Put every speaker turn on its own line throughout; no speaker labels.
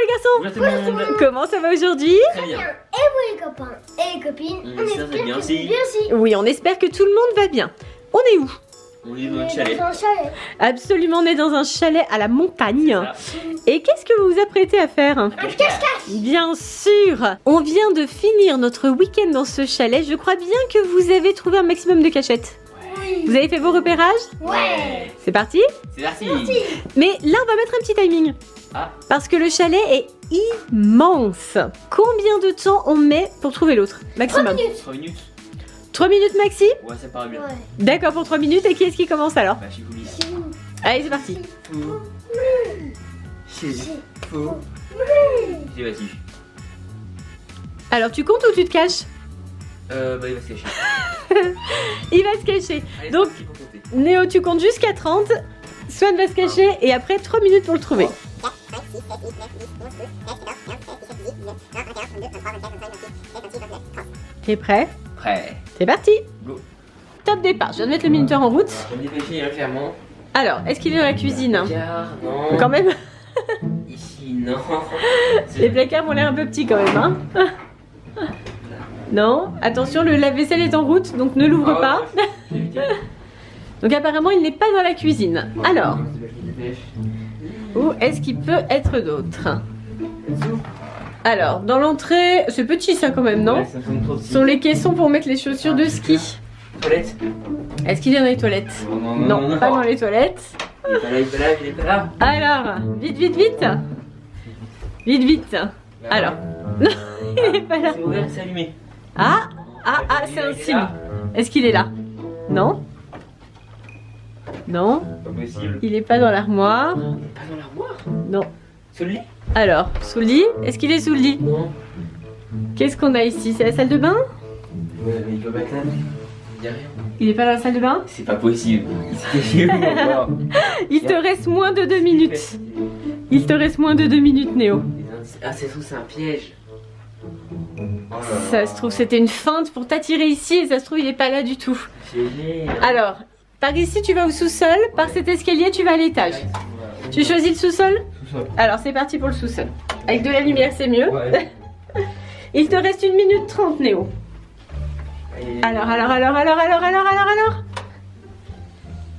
les garçons.
Bonjour tout le monde.
Comment ça va aujourd'hui?
Très bien.
Et vous les copains et les copines,
On
on
espère
espère
bien
que
aussi.
vous allez bien aussi.
Oui, on espère que tout le monde va bien. On est où?
On est dans notre chalet.
Dans un chalet.
Absolument, on est dans un chalet à la montagne.
Ça.
Et qu'est-ce que vous vous apprêtez à faire?
Un cache-cache.
Bien sûr. On vient de finir notre week-end dans ce chalet. Je crois bien que vous avez trouvé un maximum de cachettes. Vous avez fait vos repérages?
Ouais.
C'est parti?
C'est parti.
Mais là, on va mettre un petit timing.
Ah.
Parce que le chalet est immense. Combien de temps on met pour trouver l'autre?
3
Maximum.
minutes.
3 minutes.
3 minutes maxi?
Ouais, ça paraît bien.
Ouais.
D'accord pour 3 minutes. Et qui est-ce qui commence alors?
Bah, chez Foulis.
C'est où?
Allez, c'est parti.
Chez Fou. J'ai vas-y.
Alors, tu comptes ou tu te caches?
Bah, il va se cacher.
Il va se cacher.
Allez,
Donc-
c'est parti pour compter.
Néo, tu comptes jusqu'à 30. Swan va se cacher et après 3 minutes pour le trouver. T'es prêt?
Prêt.
C'est parti.
Go.
Top départ. Je viens de mettre le minuteur en route.
Je vais me dépêcher, hein, clairement.
Alors, est-ce qu'il est dans la cuisine?
Placard, non.
Quand même.
Ici, non.
Les placards ont l'air un peu petits quand même, hein. Non, attention, le lave-vaisselle est en route, donc ne l'ouvre
Ah,
pas.
ouais, je vais éviter.
Donc apparemment, il n'est pas dans la cuisine. Alors,
Dépêche.
où est-ce qu'il peut être d'autre? Alors, dans l'entrée, c'est petit ça quand même, non?
Ouais, ça tombe trop
Ce sont les caissons pour mettre les chaussures de ski.
Toilette.
Est-ce qu'il est dans les toilettes? Non, pas dans les toilettes.
Il est pas là, il est pas là, il est pas là.
Alors, vite, vite, vite. Vite, vite. Alors, non, il n'est pas là.
C'est ouvert, c'est allumé.
Ah, c'est un
Il est
signe.
là.
Est-ce qu'il est là? Non. Non,
Pas possible.
il n'est pas dans l'armoire.
Pas dans l'armoire.
Non.
Sur le lit.
Alors, sous le lit? Est-ce qu'il est sous le lit?
Non.
Qu'est-ce qu'on a ici? C'est la salle de bain?
Ouais, mais il peut pas être là. Il y a rien.
Il est pas dans la salle de bain?
C'est pas possible. Il s'est caché où encore?
Il te reste moins de 2 minutes. Il te reste moins de 2 minutes, Néo.
Ah, c'est tout, c'est un piège. Oh là là.
Ça se trouve, c'était une feinte pour t'attirer ici et ça se trouve, il est pas là du tout.
Génial.
Alors, par ici, tu vas au sous-sol. Par cet escalier, tu vas à l'étage. Tu choisis le sous-sol?
Sous-sol.
Alors, c'est parti pour le sous-sol. Avec de la lumière, c'est mieux.
Ouais.
Il te reste 1 minute 30, Néo.
Et-
Alors.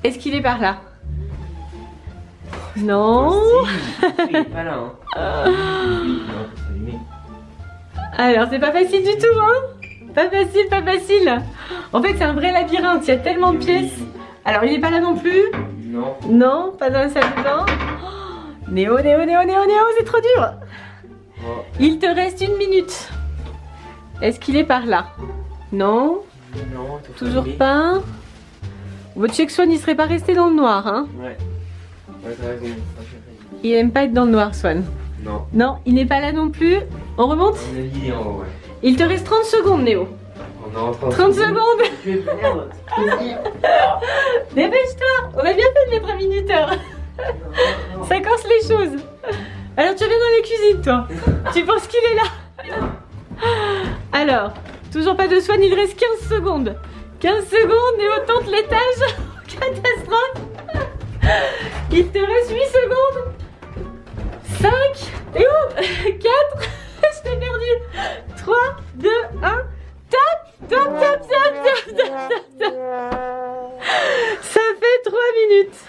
Est-ce qu'il est par là? Non.
Il est pas là, hein. Non, c'est allumé.
Alors, c'est pas facile du tout, hein? Pas facile, pas facile. En fait, c'est un vrai labyrinthe. Il y a tellement de pièces. Alors, il est pas là non plus?
Non.
Non, pas dans la salle de bain. Oh, Néo, c'est trop dur.
Oh.
Il te reste 1 minute. Est-ce qu'il est par là? Non,
Non, tout
toujours
allumé.
pas. Votre check Swan, il serait pas resté dans le noir, hein?
Ouais. Ouais, t'as raison.
Il aime pas être dans le noir, Swan.
Non.
Non, il n'est pas là non plus. On remonte?
À mon avis, il est en haut, ouais.
Il te reste 30 secondes, Néo.
On est en
30 secondes.
Tu es merde.
Dépêche-toi. On a bien fait de mettre un minuteur. Ça corse les choses. Alors, tu reviens dans la cuisine, toi. Tu penses qu'il est là? Alors, toujours pas de Swan, il reste 15 secondes. 15 secondes, Néo tente l'étage. Catastrophe. Il te reste 8 secondes. 5. Et où? 4. Je t'ai perdu. 3, 2, 1. Top. Ça fait 3 minutes.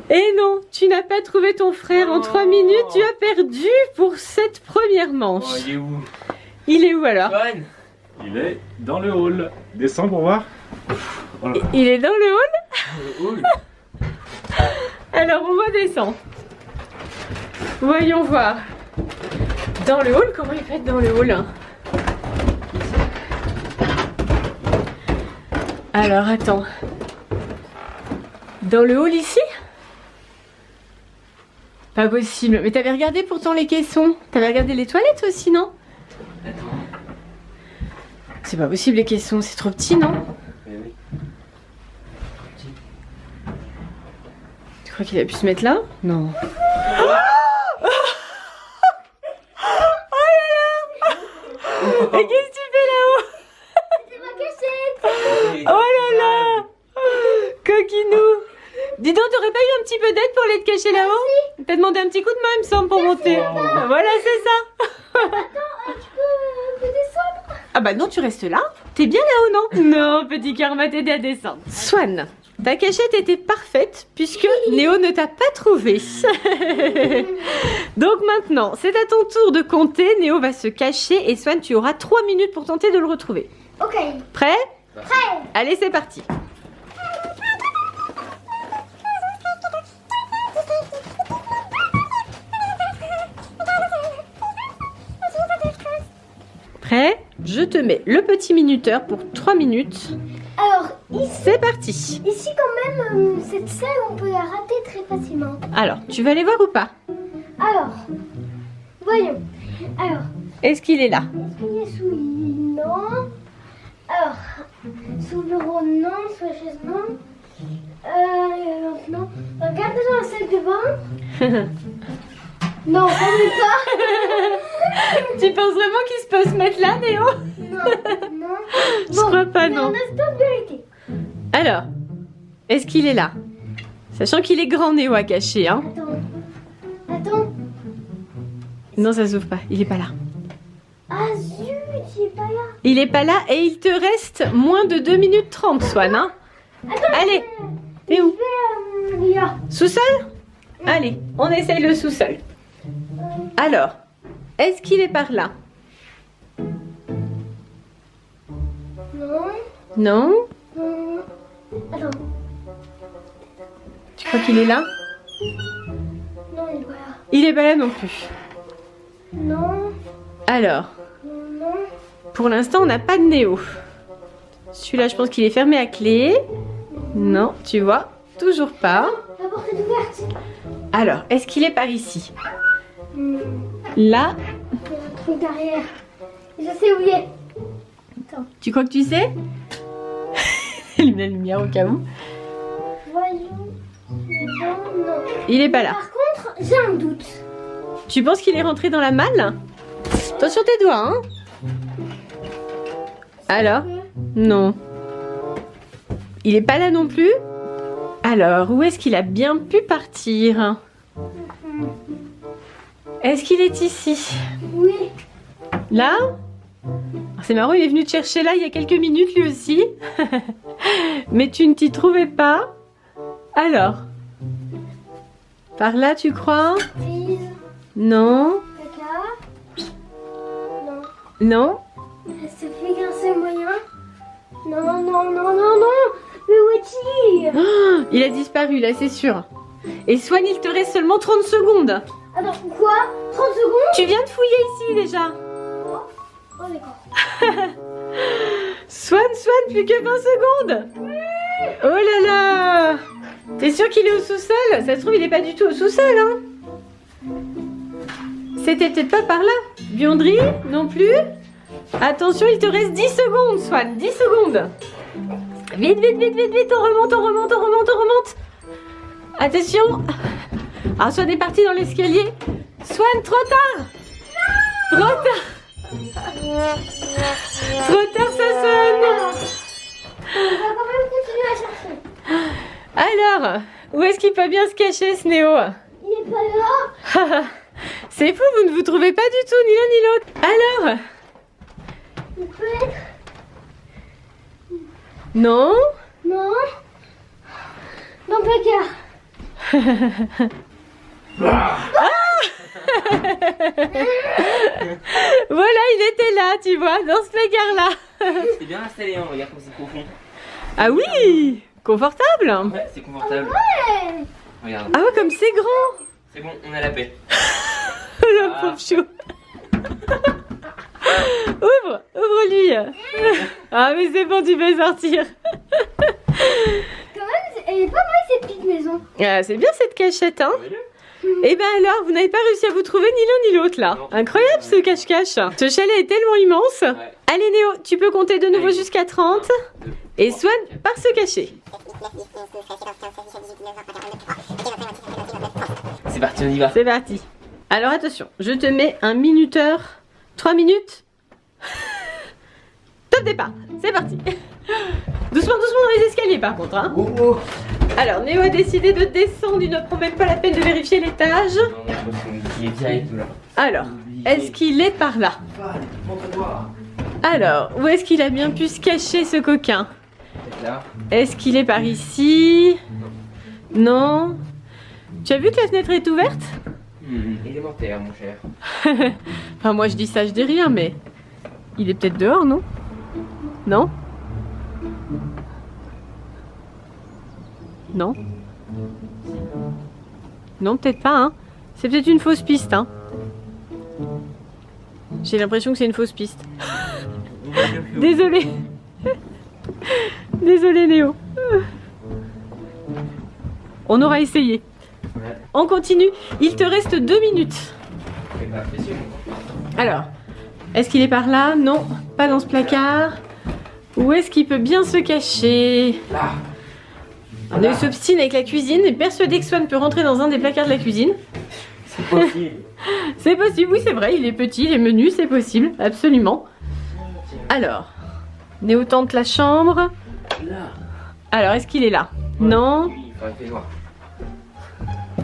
Et non, tu n'as pas trouvé ton frère en 3 minutes. Tu as perdu pour cette première manche.
Oh, il est où?
Il est où alors?
Swan.
Il est dans le hall. Descends pour voir. Voilà.
Il est dans le hall?
Où?
Alors on redescend. Voyons voir. Dans le hall, comment il peut être dans le hall, hein? Alors attends. Dans le hall ici? Pas possible. Mais t'avais regardé pourtant les caissons. T'avais regardé les toilettes aussi, non?
Attends.
C'est pas possible les caissons, c'est trop petit, non?
Mais oui.
Tu crois qu'il a pu se mettre là? Non. Et qu'est-ce que tu fais là-haut?
C'est ma cachette.
Oh là là! Coquinou! Dis donc, t'aurais pas eu un petit peu d'aide pour aller te cacher là-haut? T'as demandé un petit coup de main, il me semble, pour monter. Voilà, c'est ça.
Attends, tu peux descendre?
Ah bah non, tu restes là. T'es bien là-haut, non? Non, petit cœur, on va t'aider à descendre. Swan, ta cachette était parfaite puisque Néo ne t'a pas trouvé. Donc maintenant, c'est à ton tour de compter. Néo va se cacher et Swan, tu auras 3 minutes pour tenter de le retrouver.
Ok.
Prêt?
Prêt.
Allez, c'est parti. Prêt? Je te mets le petit minuteur pour 3 minutes.
Alors, ici,
C'est parti.
ici quand même, cette salle, on peut la rater très facilement.
Alors, tu vas aller voir ou pas?
Alors, voyons. Alors,
Est-ce qu'il est là?
est-ce qu'il est sous lit? Non. Alors, sous le bureau, non. Sous la chaise, non. Non. Regarde dans la salle de bain. Non, quand même pas.
Tu penses vraiment qu'il peut se mettre là, Néo?
Non.
Je crois pas,
mais
non.
on a stop vérité.
Alors, est-ce qu'il est là? Sachant qu'il est grand, Néo, à cacher, hein?
Attends.
Non, ça s'ouvre pas. Il est pas là.
Ah zut, il est pas là.
Il est pas là et il te reste moins de 2 minutes 30, Swan, hein? Allez, t'es où?
Là.
Sous-sol? Allez, on essaye le sous-sol. Alors, est-ce qu'il est par là?
Non.
Non?
Attends.
Tu crois qu'il est là?
Non, il est pas là.
Il est pas là non plus.
Non.
Alors,
Non.
pour l'instant, on n'a pas de Néo. Celui-là, je pense qu'il est fermé à clé. Non, tu vois, toujours pas.
La porte est ouverte.
Alors, est-ce qu'il est par ici?
Il
Là,
y a un truc derrière. Je sais où il est.
tu crois que tu sais? Allume la lumière au cas où.
Voyons. Non.
Il est pas là.
Par contre, j'ai un doute.
Tu penses qu'il est rentré dans la malle? Attention tes doigts, hein? Alors? Non. Il est pas là non plus? Alors, où est-ce qu'il a bien pu partir? Est-ce qu'il est ici?
Oui.
Là? C'est marrant, il est venu te chercher là il y a quelques minutes lui aussi. Mais tu ne t'y trouvais pas? Alors? Par là, tu crois?
Prise.
Non?
Caca. Non.
Non?
Elle se fait grincer moyen. Non. Mais où est-il?
Oh, il a disparu là, c'est sûr. Et Swan, il te reste seulement 30 secondes.
Attends, quoi? 30 secondes?
Tu viens de fouiller ici déjà.
Oh, d'accord.
Swan, plus que 20 secondes. Oh là là. T'es sûr qu'il est au sous-sol? Ça se trouve, il est pas du tout au sous-sol, hein? C'était peut-être pas par là. Buanderie? Non plus? Attention, il te reste 10 secondes, Swan. 10 secondes. Vite, on remonte. Attention. Ah, Swan est parti dans l'escalier. Swan, trop tard. Trop tard, ça sonne.
On va quand même continuer à chercher.
Alors, où est-ce qu'il peut bien se cacher, ce Néo?
Il est pas là.
C'est fou, vous ne vous trouvez pas du tout, ni l'un ni l'autre. Alors?
Il peut être.
Non?
Non. Dans le placard.
Voilà, il était là, tu vois, dans ce placard-là.
C'est bien installé, hein, regarde comme c'est profond.
Ah oui, confortable.
Ouais, c'est confortable.
Ouais.
Regarde.
Ah ouais, comme c'est grand.
C'est bon, on a la paix.
Le pauvre chou. Ouvre-lui. Ah mais c'est bon, tu peux sortir.
Quand même, elle est pas mal cette petite maison.
Ah, c'est bien cette cachette, hein. Et ben alors, vous n'avez pas réussi à vous trouver ni l'un ni l'autre là.
Non.
Incroyable ce cache-cache. Ce chalet est tellement immense.
Ouais.
Allez Néo, tu peux compter de nouveau jusqu'à 30. Et Swan part se cacher.
C'est parti, on y va.
C'est parti. Alors attention, je te mets un minuteur. 3 minutes. Top départ. C'est parti. Doucement dans les escaliers par contre. Hein.
Oh, oh.
Alors, Néo a décidé de descendre, il ne prend même pas la peine de vérifier l'étage.
Non, mais je pense qu'il est direct là.
Alors, est-ce qu'il est par là? Alors, où est-ce qu'il a bien pu se cacher ce coquin?
Peut-être là.
Est-ce qu'il est par ici? Non. Tu as vu que la fenêtre est ouverte?
Élémentaire, mon cher.
Enfin, moi je dis ça, je dis rien, mais il est peut-être dehors, non? Non? Non? Non, peut-être pas, hein? C'est peut-être une fausse piste, hein? J'ai l'impression que c'est une fausse piste. Désolée. Désolée, Néo. On aura essayé.
Ouais.
On continue. Il te reste 2 minutes.
C'est pas spécial.
Alors, est-ce qu'il est par là? Non, pas dans ce placard. Où est-ce qu'il peut bien se cacher?
Là.
On s'obstine avec la cuisine et persuadé que Swan peut rentrer dans un des placards de la cuisine.
C'est possible.
C'est possible, oui c'est vrai, il est petit, il est menu, c'est possible, absolument. Alors, Néo tente la chambre.
Là.
Alors, est-ce qu'il est là? Non,
Oui, il faudrait faire noir.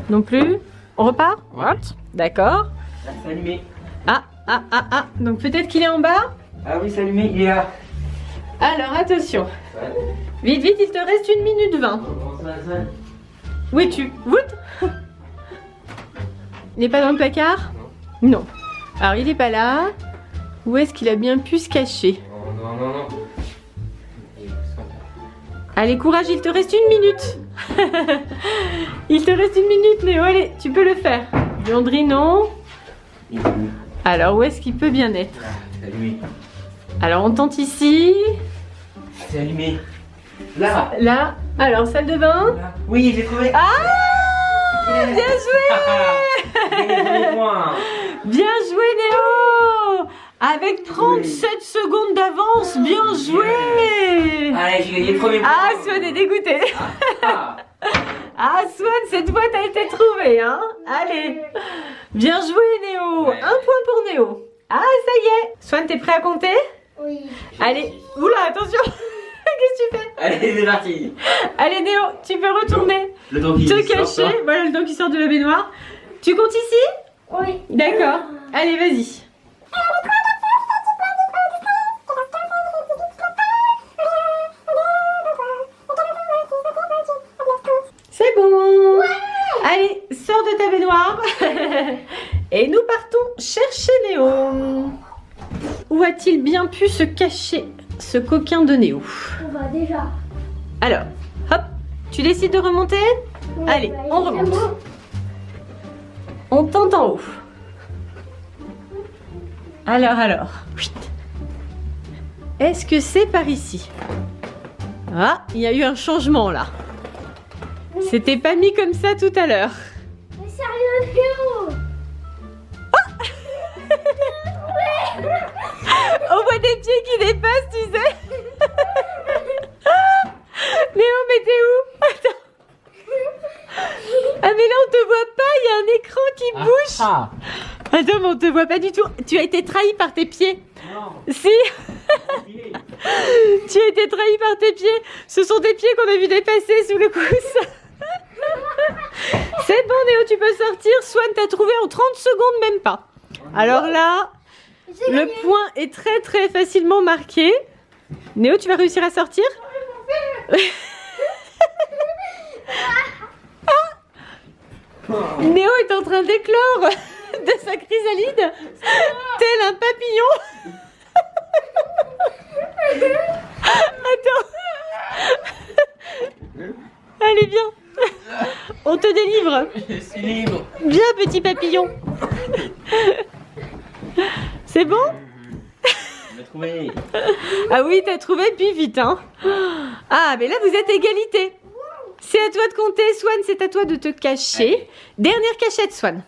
non plus. On repart? What? D'accord.
Là, c'est allumé.
Ah, donc peut-être qu'il est en bas?
Ah oui, c'est allumé, il est là.
Alors, attention.
Ouais.
Vite, vite, il te reste 1 minute 20.
Comment ça?
Où es-tu? Wout? Il n'est pas dans le placard? Non. Alors, il n'est pas là. Où est-ce qu'il a bien pu se cacher?
Non.
Allez, courage, il te reste 1 minute. Il te reste 1 minute, Néo. Allez, tu peux le faire. Landry, non.
Il est allumé.
Alors, où est-ce qu'il peut bien être?
Là, c'est allumé.
Alors, on tente ici.
C'est allumé. Là.
Là. Alors, salle de bain.
Là. Oui, j'ai trouvé.
Ah! Bien joué!
J'ai gagné le point.
Bien joué, Néo! Avec 37 secondes d'avance, bien joué!
Allez, j'ai gagné le premier point.
Ah, Swan est dégoûté.
Ah.
Ah, Swan, cette boîte a été trouvée, hein? Allez! Bien joué, Néo!
Ouais.
1 point pour Néo. Ah, ça y est! Swan, t'es prêt à compter?
Oui.
Allez! Oula, attention! Qu'est-ce que tu fais?
Allez, c'est parti.
Allez, Néo, tu peux retourner
Le temps qui
te
sort,
cacher. Voilà le temps qui sort de la baignoire. Tu comptes ici?
Oui.
D'accord. Allez, vas-y. C'est bon. Allez, sors de ta baignoire. Et nous partons chercher Néo. Où a-t-il bien pu se cacher, ce coquin de Néo?
On va déjà.
Alors, hop, tu décides de remonter?
Oui,
Allez,
bah,
on remonte.
évidemment.
On tente en haut. Alors. Chut. Est-ce que c'est par ici? Ah, il y a eu un changement là. C'était pas mis comme ça tout à l'heure.
Mais sérieux, Léo.
On voit des pieds qui dépassent, tu sais. Léo, mais t'es où? Attends. Ah mais là on te voit pas, il y a un écran qui bouge.
Ah.
Attends, mais on te voit pas du tout. Tu as été trahi par tes pieds.
Non.
Si. Tu as été trahi par tes pieds. Ce sont tes pieds qu'on a vu dépasser sous le coussin. C'est bon, Néo, tu peux sortir. Swan t'a trouvé en 30 secondes, même pas. Alors là,
J'ai
le
gagné.
point est très très facilement marqué. Néo, tu vas réussir à sortir? Néo est en train d'éclore de sa chrysalide, tel un papillon. Attends. Allez, viens. On te délivre.
Je suis libre.
Viens, petit papillon. C'est bon?
Je l'ai trouvé.
Ah oui, t'as trouvé, puis vite, hein. Ah, mais là, vous êtes égalité. C'est à toi de compter, Swan, c'est à toi de te cacher. Dernière cachette, Swan.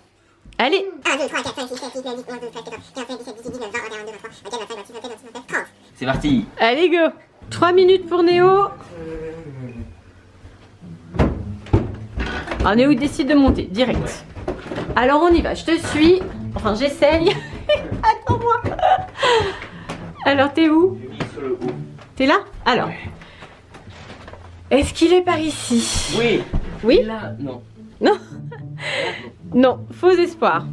Allez.
1, 2, 3, 4, 5, 6, 7, 8, 9, 10, 11, 12, 13, 14, 15, 16, 17, 18, 19, 20, 21, 22, 23, 24, 25, 26, 27, 28, 29, 30.
C'est parti.
Allez, go. 3 minutes pour Néo. Alors, Néo, il décide de monter, direct. Alors, on y va, je te suis. Enfin, j'essaye. Attends-moi. Alors, t'es où?
Je lis sur le haut.
T'es là? Alors. Est-ce qu'il est par ici?
Oui.
Oui?
Là, non.
Non. Non, faux espoir.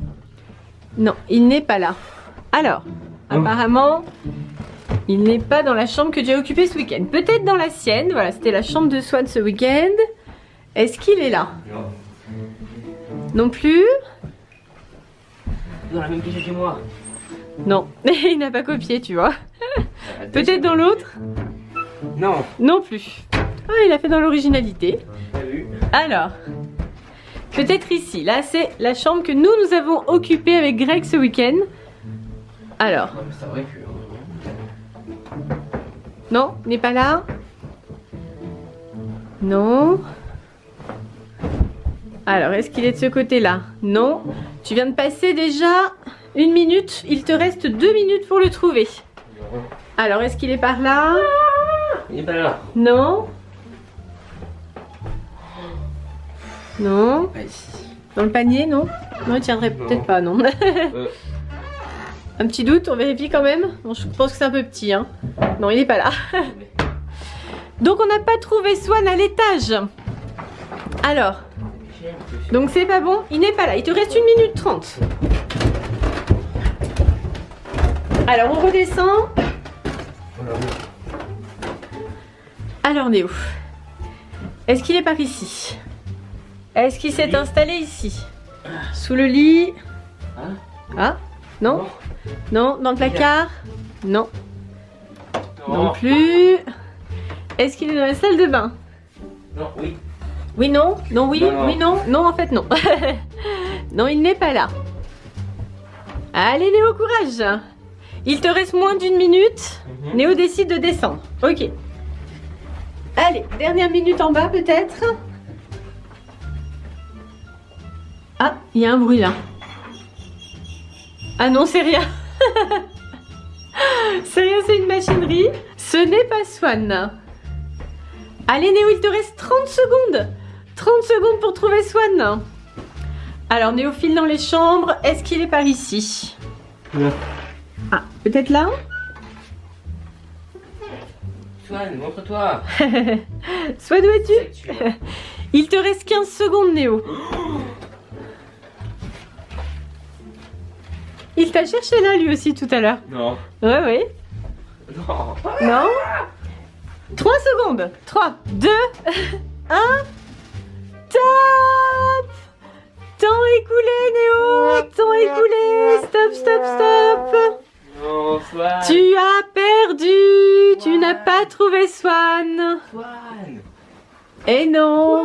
Non, il n'est pas là. Alors, apparemment, il n'est pas dans la chambre que tu as occupée ce week-end. Peut-être dans la sienne. Voilà, c'était la chambre de Swan ce week-end. Est-ce qu'il est là?
Non.
Non plus?
Dans la même pièce que moi.
Non, il n'a pas copié, tu vois. Peut-être dans l'autre?
Non.
Non plus. Ah, il a fait dans l'originalité.
T'as vu?
Alors, peut-être ici. Là, c'est la chambre que nous avons occupée avec Greg ce week-end. Alors,
Non, mais c'est vrai que.
non, il n'est pas là. Non. Alors, est-ce qu'il est de ce côté-là? Non. Tu viens de passer déjà 1 minute. Il te reste 2 minutes pour le trouver. Alors, est-ce qu'il est par là?
Il est pas là.
Non. Non.
Pas ici.
Dans le panier, non? Non, il tiendrait peut-être pas, non. Un petit doute, on vérifie quand même. Bon, je pense que c'est un peu petit, hein. Non, il n'est pas là. Donc, on n'a pas trouvé Swan à l'étage. Alors, donc c'est pas bon, il n'est pas là. Il te reste 1 minute 30. Alors, on redescend. Alors, Néo, est-ce qu'il est par ici? Est-ce qu'il s'est installé ici? Sous le lit? Ah? Non? Non? Dans le placard? Non. Non plus. Est-ce qu'il est dans la salle de bain?
Non, oui.
Oui, non? Non, oui?
Non.
Oui, non? Non, en fait, non. Non, il n'est pas là. Allez, Néo, courage. Il te reste moins d'1 minute. Néo décide de descendre. Ok. Allez, dernière minute en bas, peut-être. Ah, il y a un bruit là. Ah non, c'est rien. C'est rien, c'est une machinerie. Ce n'est pas Swan. Allez, Néo, il te reste 30 secondes. 30 secondes pour trouver Swan. Alors, Néo file dans les chambres. Est-ce qu'il est par ici?
Non.
Ah, peut-être là?
Swan, montre-toi.
Swan, où es-tu?
C'est que tu es.
Il te reste 15 secondes, Néo. Il t'a cherché là, lui aussi, tout à l'heure.
Non.
Ouais, ouais.
Non.
Non? 3 secondes. 3, 2, 1. Top! Temps écoulé, Néo! Temps écoulé! Stop, stop, stop!
Non, Swan.
Tu as perdu! Tu n'as pas trouvé Swan!
Swan.
Et non!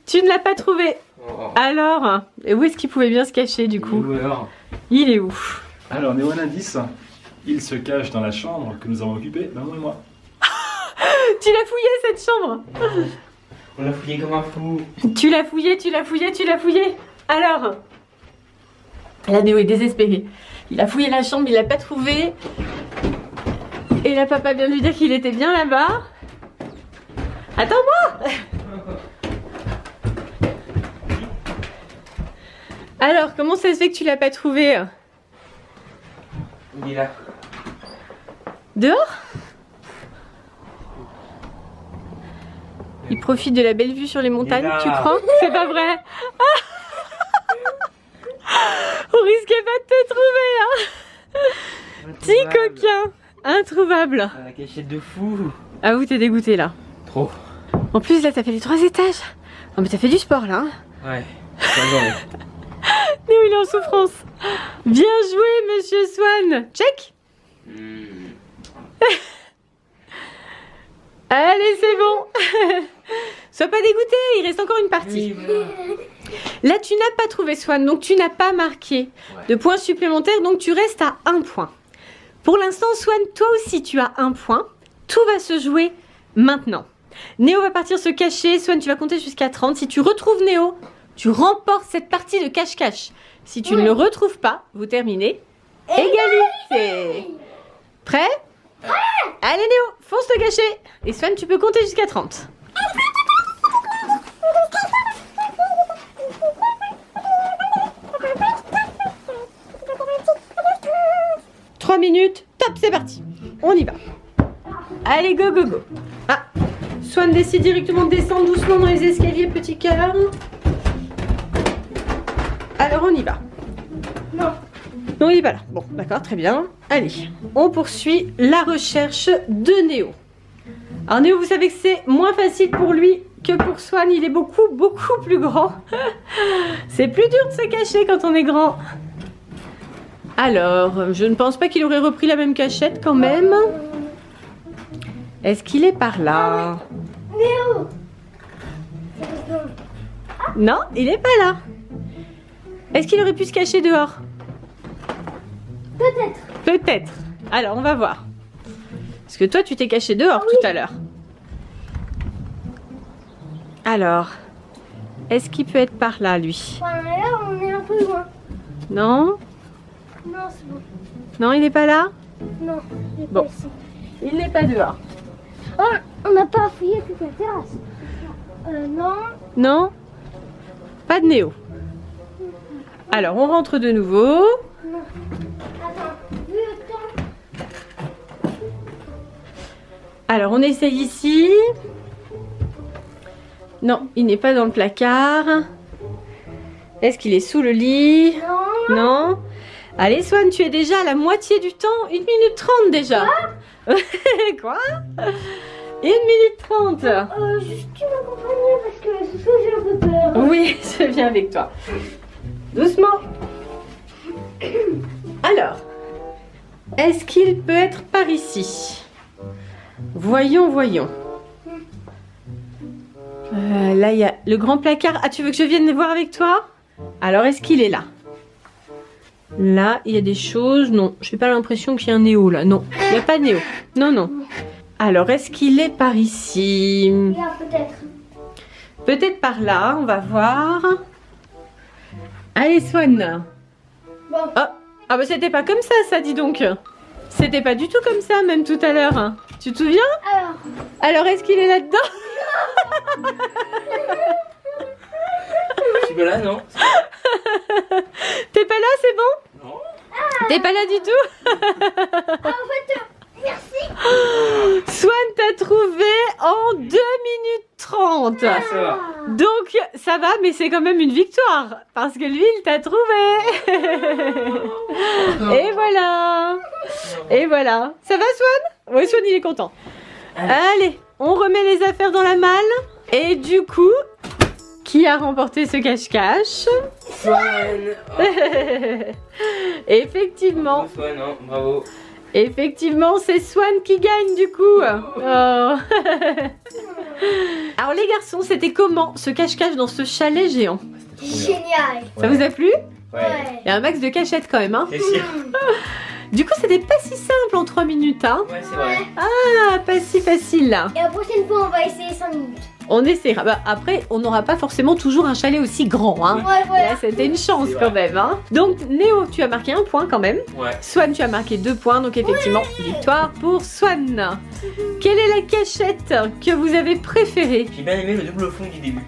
Tu ne l'as pas trouvé!
Oh.
Alors, et où est-ce qu'il pouvait bien se cacher du coup?
Ou alors.
Il est où?
Alors, Néo, un indice. Il se cache dans la chambre que nous avons occupée, maman et moi.
Tu l'as fouillé cette chambre?
On l'a fouillé comme un fou.
Tu l'as fouillé, tu l'as fouillé, tu l'as fouillé. Alors, là Néo est désespéré. Il a fouillé la chambre, il l'a pas trouvé. Et la papa vient de lui dire qu'il était bien là-bas. Attends-moi! Alors, comment ça se fait que tu l'as pas trouvé?
Il est là.
Dehors? Il profite de la belle vue sur les montagnes,
là.
tu crois? C'est pas vrai? On risquait pas de te trouver, hein? Petit coquin, introuvable.
La cachette de fou.
Ah oui, t'es dégoûté là.
Trop.
En plus, là, t'as fait les 3 étages. Non, mais t'as fait du sport là. Hein.
Ouais. Bonne journée.
Néo, il est en souffrance. Bien joué, monsieur Swan. Check. Allez, c'est bon. Sois pas dégoûté, il reste encore une partie.
Oui, voilà.
Là, tu n'as pas trouvé Swan, donc tu n'as pas marqué de points supplémentaires, donc tu restes à 1 point. Pour l'instant, Swan, toi aussi, tu as 1 point. Tout va se jouer maintenant. Néo va partir se cacher. Swan, tu vas compter jusqu'à 30. Si tu retrouves Néo, tu remportes cette partie de cache-cache. Si tu ne le retrouves pas, vous terminez égalité. Prêt? Allez Néo, fonce te cacher. Et Swan, tu peux compter jusqu'à 30. Minutes, top, c'est parti. On y va. Allez, go, go, go. Ah, Swan décide directement de descendre doucement dans les escaliers, petit cœur. Alors on y va.
Non.
Non, il est pas là. Bon, d'accord, très bien. Allez, on poursuit la recherche de Néo. Alors Néo, vous savez que c'est moins facile pour lui que pour Swan. Il est beaucoup plus grand. C'est plus dur de se cacher quand on est grand. Alors, je ne pense pas qu'il aurait repris la même cachette quand même. Est-ce qu'il est par là?
Néo.
Non, il est pas là. Est-ce qu'il aurait pu se cacher dehors?
Peut-être.
Peut-être. Alors, on va voir. Parce que toi, tu t'es caché dehors tout à l'heure. Alors, est-ce qu'il peut être par là, lui?
Enfin, là, on est un peu loin.
Non?
Non, c'est bon.
Non, il n'est pas là?
Non, il est
Bon.
pas ici.
Il n'est pas dehors.
Oh, on n'a pas fouillé toute la terrasse. Non.
Non? Pas de Néo. Alors, on rentre de nouveau.
Non. Attends, vu le temps.
Alors, on essaye ici. Non, il n'est pas dans le placard. Est-ce qu'il est sous le lit?
Non.
Non. Allez, Swan, tu es déjà à la moitié du temps. 1 minute 30 déjà. Quoi? 1 minute 30.
Juste tu m'accompagnes parce que ce soir j'ai un peu peur.
Oui, je viens avec toi. Doucement. Alors, est-ce qu'il peut être par ici? Voyons, voyons. Là, il y a le grand placard. Ah, tu veux que je vienne voir avec toi? Alors, est-ce qu'il est là? Là, il y a des choses. Non, j'ai pas l'impression qu'il y a un Néo là. Non, il n'y a pas de Néo. Non, non. Alors, est-ce qu'il est par ici?
Là, peut-être.
Peut-être par là, on va voir. Allez, Swan.
Bon.
Ah bah c'était pas comme ça, dis donc. C'était pas du tout comme ça, même tout à l'heure. Tu te souviens? Alors, est-ce qu'il est là-dedans?
Je suis pas là, non?
T'es pas là, c'est bon?
Non.
T'es pas là du tout?
En fait, merci.
Swan t'a trouvé en 2 minutes 30.
Ça va.
Donc ça va, mais c'est quand même une victoire. Parce que lui, il t'a trouvé. Et voilà. Et voilà. Ça va, Swan? Oui, Swan, il est content. Allez, on remet les affaires dans la malle. Et du coup, qui a remporté ce cache-cache?
Swan.
Effectivement.
Swan, non, bravo.
Effectivement, c'est Swan qui gagne du coup. Oh. Alors les garçons, c'était comment ce cache-cache dans ce chalet géant?
Génial.
Ça vous a plu?
Ouais.
Il y a un max de cachettes quand même, hein?
C'est sûr.
Du coup, c'était pas si simple en 3 minutes, hein?
Ouais, c'est vrai.
Ah, pas si facile là.
Et la prochaine fois, on va essayer 5 minutes.
On essaiera. Bah, après, on n'aura pas forcément toujours un chalet aussi grand, hein?
Ouais, voilà.
Là, c'était une chance
C'est
quand
vrai.
même, hein? Donc, Néo, tu as marqué 1 point quand même.
Ouais.
Swan, tu as marqué 2 points, donc effectivement, victoire pour Swan. Quelle est la cachette que vous avez préférée?
J'ai bien aimé le double fond du début.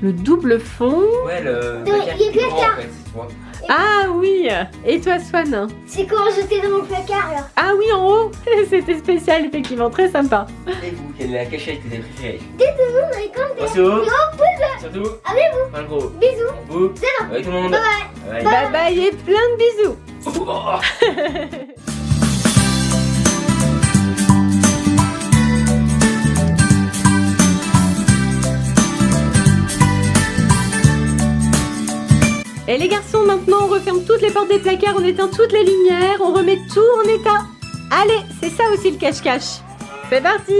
Le double fond.
Ouais, le
Les
placard qui est grand,
placards.
en fait, tu vois.
Ah oui. Et toi, Swan?
C'est quand j'étais dans mon placard là.
Ah oui, en haut. C'était spécial, effectivement, très sympa.
Et vous, quelle est la cachette que vous avez préférée?
Dites-nous dans les commentaires.
Attention. Surtout.
Avec
Pas le gros.
Bisous.
Vous.
Zéro.
Avec tout le monde.
Bye bye.
Bye.
Bye bye et plein de bisous.
Oh.
Et les garçons, maintenant on referme toutes les portes des placards, on éteint toutes les lumières, on remet tout en état. Allez, c'est ça aussi le cache-cache. C'est parti.